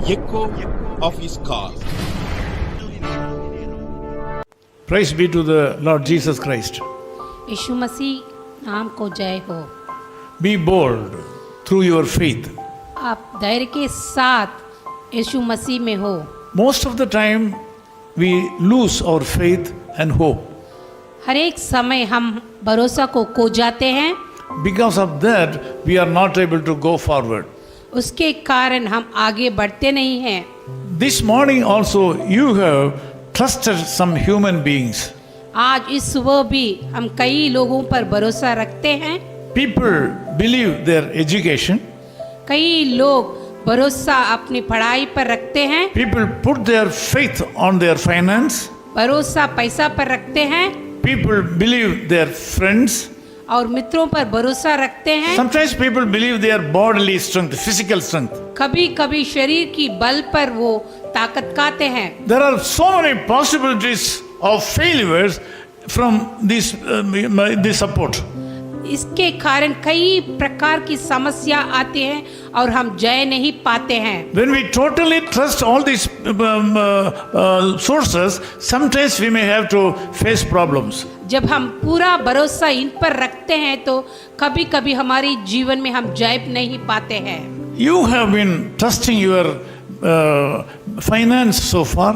echo of his call. Praise be to the Lord Jesus Christ. यीशु मसीह नाम को जय हो। Be bold through your faith. आप धैर्य के साथ यीशु मसीह में हो। Most of the time we lose our faith and hope. हर एक समय हम भरोसा को खो जाते हैं। Because of that, we are not able to go forward. उसके कारण हम आगे बढ़ते नहीं हैं। This morning also you have trusted some human beings. आज इस सुबह भी हम कई लोगों पर भरोसा रखते हैं। People believe their education. कई लोग भरोसा अपनी पढ़ाई पर रखते हैं। People put their faith on their finance. भरोसा पैसा पर रखते हैं। People believe their friends. और मित्रों पर भरोसा रखते हैं। Sometimes people believe their bodily strength, physical strength. कभी कभी शरीर की बल पर वो ताकत खाते हैं। There are so many possibilities of failures from this support. इसके कारण कई प्रकार की समस्या आती हैं और हम जय नहीं पाते हैं। When we totally trust all these sources, sometimes we may have to face problems. जब हम पूरा भरोसा इन पर रखते हैं तो कभी कभी हमारी जीवन में हम जय नहीं पाते हैं। You have been trusting your finance so far.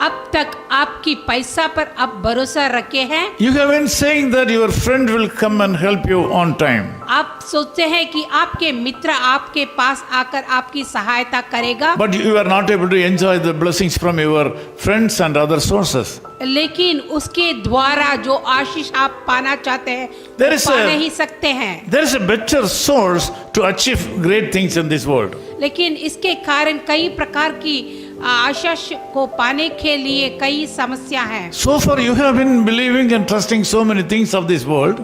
अब तक आपकी पैसा पर आप भरोसा रखे हैं। You have been saying that your friend will come and help you on time. आप सोचते हैं कि आपके मित्र आपके पास आकर आपकी सहायता करेगा। But you are not able to enjoy the blessings from your friends and other sources. लेकिन उसके द्वारा जो आशीष आप पाना चाहते हैं There is पा नहीं सकते हैं। There is a better source to achieve great things in this world. लेकिन इसके कारण कई प्रकार की आशा को पाने के लिए कई समस्या हैं। So far you have been believing and trusting so many things of this world.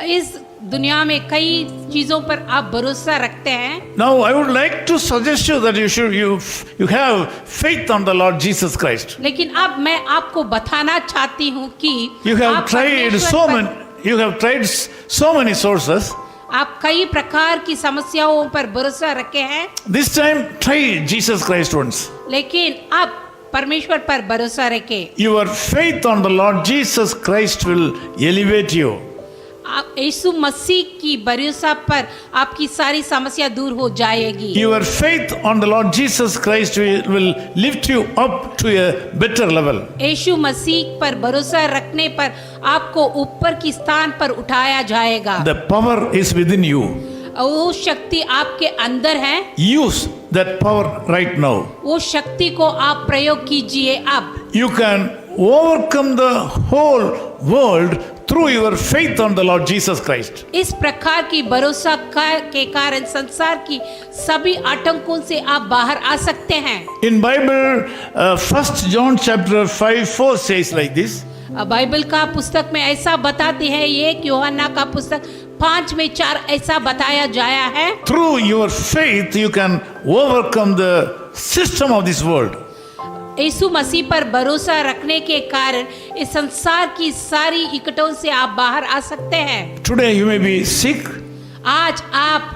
इस दुनिया में कई चीजों पर आप भरोसा रखते हैं। Now I would like to suggest you that you have faith on the Lord Jesus Christ. लेकिन अब मैं आपको बताना चाहती हूँ कि You have आप tried परमेश्वर so many sources. आप कई प्रकार की समस्याओं पर भरोसा रखे हैं। This time try Jesus Christ once. लेकिन अब परमेश्वर पर भरोसा रखें। Your faith on the Lord Jesus Christ will elevate you. आप यीशु मसीह की भरोसा पर आपकी सारी समस्या दूर हो जाएगी। Your faith on the Lord Jesus Christ will lift you up to a better level. यीशु मसीह पर भरोसा रखने पर आपको ऊपर की स्थान पर उठाया जाएगा। The power is within you. वो शक्ति आपके अंदर है। Use that power right now. वो शक्ति को आप प्रयोग कीजिए अब। You can overcome the whole world through your faith on the Lord Jesus Christ. इस प्रकार की भरोसा के कारण संसार की सभी आतंकों से आप बाहर आ सकते हैं। In Bible, 1 John chapter 5:4 says like this. Bible का पुस्तक में ऐसा बताती है, ये यूहन्ना का पुस्तक 5:4 ऐसा बताया जाया है। Through your faith you can overcome the system of this world. यीशु मसीह पर भरोसा रखने के कारण इस संसार की सारी इकटों से आप बाहर आ सकते हैं। Today you may be sick. आज आप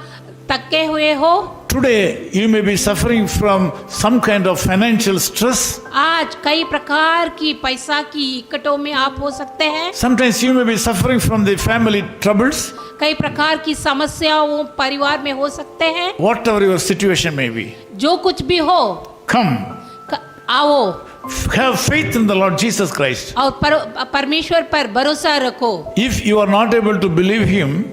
थके हुए हो। Today you may be suffering from some kind of financial stress. आज कई प्रकार की पैसा की इकटों में आप हो सकते हैं। Sometimes you may be suffering from the family troubles. कई प्रकार की समस्याओं परिवार में हो सकते हैं। Whatever your situation may be. जो कुछ भी हो, Come. आओ। Have faith in the Lord Jesus Christ. और परमेश्वर पर भरोसा रखो। If you are not able to believe Him,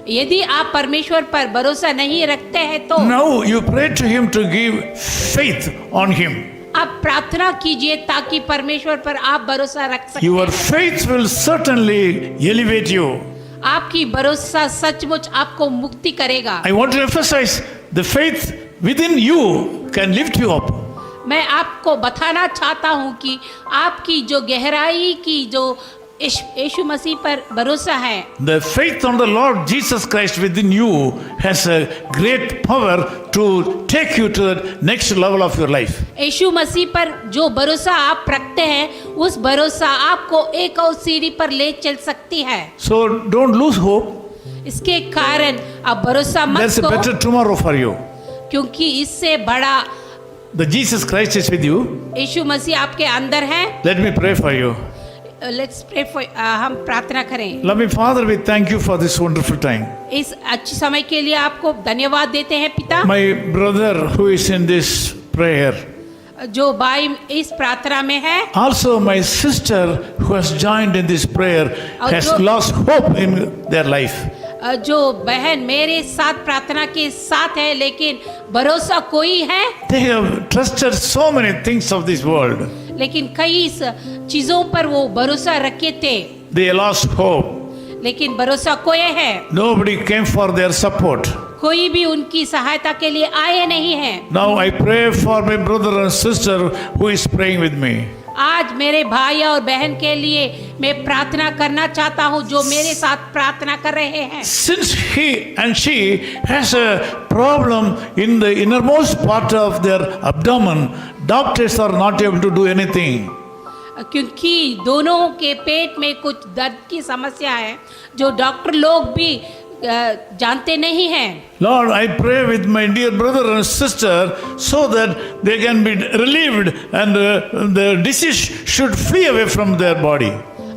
यदि आप परमेश्वर पर भरोसा नहीं रखते हैं तो now you pray to Him to give faith on Him. आप प्रार्थना कीजिए ताकि परमेश्वर पर आप भरोसा रख सकें। Your faith will certainly elevate you. आपकी भरोसा सचमुच आपको मुक्ति करेगा। I want to emphasize the faith within you can lift you up. मैं आपको बताना चाहता हूँ कि आपकी जो गहराई की जो यीशु मसीह पर भरोसा है, The faith on the Lord Jesus Christ within you has a great power to take you to the next level of your life. यीशु मसीह पर जो भरोसा आप रखते हैं, उस भरोसा आपको एक और सीढ़ी पर ले चल सकती है। So don't lose hope. इसके कारण आप भरोसा मत There's a खो, better tomorrow for you. क्योंकि इससे बड़ा The Jesus Christ is with you. यीशु मसीह आपके अंदर है। Let me pray for you. Let's pray for, हम प्रार्थना करें। Loving Father, we thank you for this wonderful time. इस अच्छे समय के लिए आपको धन्यवाद देते हैं पिता। My brother who is in this prayer, जो भाई इस प्रार्थना में है, also my sister who has joined in this prayer has जो- lost hope in their life. जो बहन मेरे साथ प्रार्थना के साथ है लेकिन भरोसा कोई है, They have trusted so many things of this world. लेकिन कई चीजों पर वो भरोसा रखे थे, They lost hope. लेकिन भरोसा खोए है। Nobody came for their support. कोई भी उनकी सहायता के लिए आए नहीं है। Now I pray for my brother and sister who is praying with me. आज मेरे भाई और बहन के लिए मैं प्रार्थना करना चाहता हूँ जो मेरे साथ प्रार्थना कर रहे हैं। Since he and she has a problem in the innermost part of their abdomen, doctors are not able to do anything. क्योंकि दोनों के पेट में कुछ दर्द की समस्या है जो डॉक्टर लोग भी जानते नहीं हैं। Lord, I pray with my dear brother and sister so that they can be relieved and the disease should flee away from their body.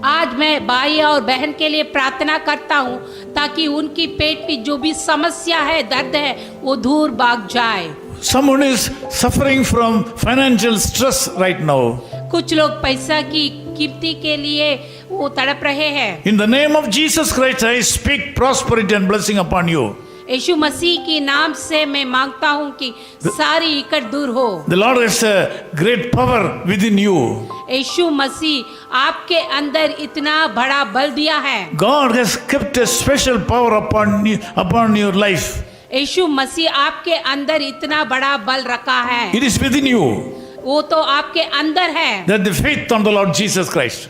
आज मैं भाई और बहन के लिए प्रार्थना करता हूँ ताकि उनकी पेट की जो भी समस्या है, दर्द है, वो दूर भाग जाए। Someone is suffering from financial stress right now. कुछ लोग पैसा की कीमती के लिए वो तड़प रहे हैं। In the name of Jesus Christ, I speak prosperity and blessing upon you. यीशु मसीह के नाम से मैं मांगता हूँ कि सारी इकट दूर हो। The Lord has a great power within you. यीशु मसीह आपके अंदर इतना बड़ा बल दिया है। God has kept a special power upon your life. यीशु मसीह आपके अंदर इतना बड़ा बल रखा है। It is within you. वो तो आपके अंदर है। That the faith on the Lord Jesus Christ.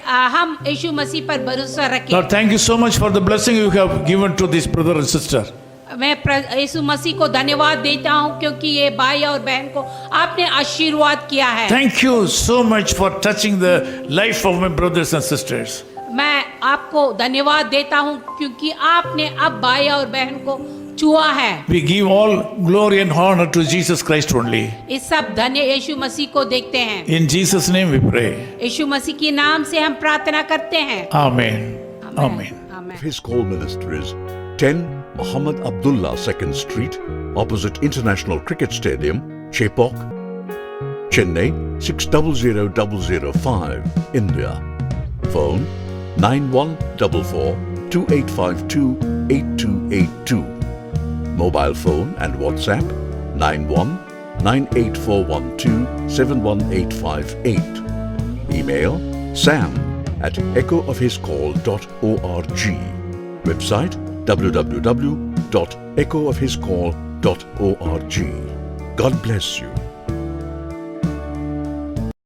हम यीशु मसीह पर भरोसा रखें। Lord, thank you so much for the blessing you have given to this brother and sister. मैं यीशु मसीह को धन्यवाद देता हूँ क्योंकि ये भाई और बहन को आपने आशीर्वाद किया है। Thank you so much for touching the life of my brothers and sisters. मैं आपको धन्यवाद देता हूँ क्योंकि आपने अब भाई और बहन को छुआ है। We give all glory and honor to Jesus Christ only. इस सब धन्य यीशु मसीह को देखते हैं। In Jesus' name we pray. यीशु मसीह के नाम से हम प्रार्थना करते हैं। Amen. Amen. आमीन। His call minister is 10 Muhammad Abdullah 2nd Street, opposite International Cricket Stadium, Chepauk, Chennai 600005, India. Phone 9144 2852 8282. Mobile phone and WhatsApp 91 98412 71858. Email sam@echoofhiscall.org. Website www.echoofhiscall.org. God bless you.